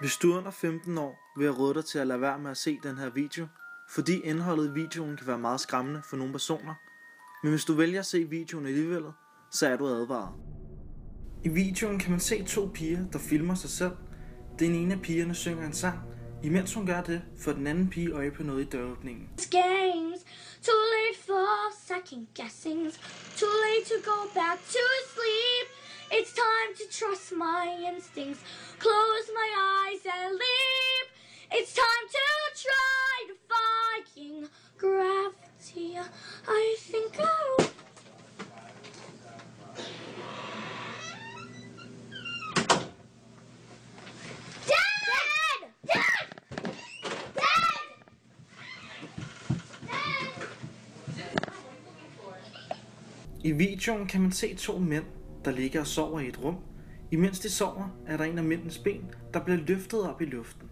Hvis du er under 15 år, vil jeg råde dig til at lade være med at se den her video, fordi indholdet i videoen kan være meget skræmmende for nogle personer. Men hvis du vælger at se videoen alligevel, så er du advaret. I videoen kan man se to piger, der filmer sig selv. Den ene af pigerne synger en sang. Imens hun gør det, får den anden pige øje på noget i døråbningen. Games, too late for second guessings, too late to go back to sleep. It's time to trust my instincts, close my eyes and leap. It's time to try defying gravity. I think I'll... I videoen kan man se to mænd, der ligger og sover i et rum. Imens de sover, er der en af mændenes ben, der bliver løftet op i luften.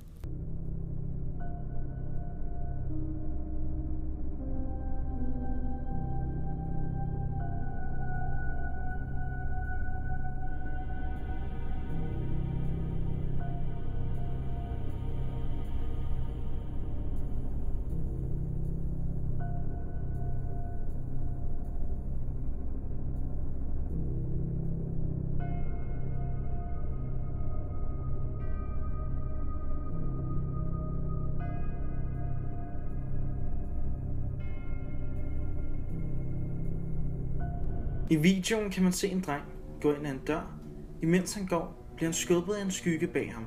I videoen kan man se en dreng gå ind ad en dør. Imens han går, bliver han skubbet af en skygge bag ham.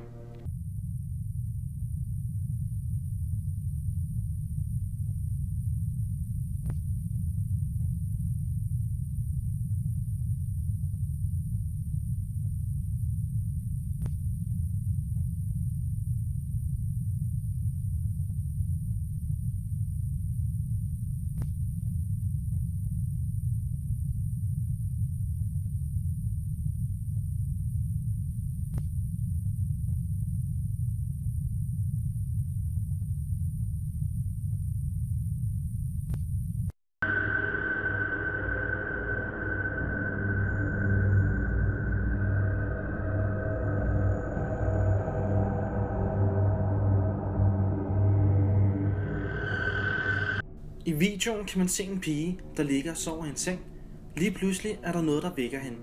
I videoen kan man se en pige, der ligger og sover i en seng. Lige pludselig er der noget, der vækker hende.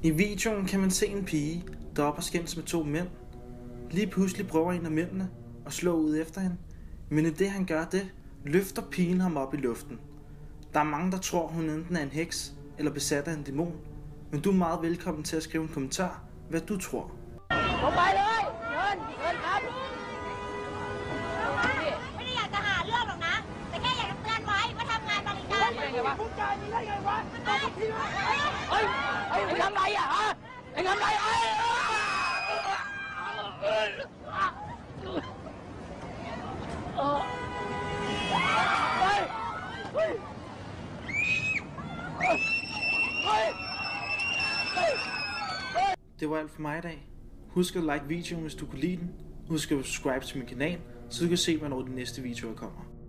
I videoen kan man se en pige, der er oppe og skændes med to mænd. Lige pludselig prøver en af mændene at slå ud efter hende, men i det han gør det, løfter pigen ham op i luften. Der er mange, der tror, hun enten er en heks eller besat af en dæmon, men du er meget velkommen til at skrive en kommentar, hvad du tror. Det var alt for mig i dag. Husk at like videoen, hvis du kunne lide den. Husk at subscribe til min kanal, så du kan se, hvornår de næste videoer kommer.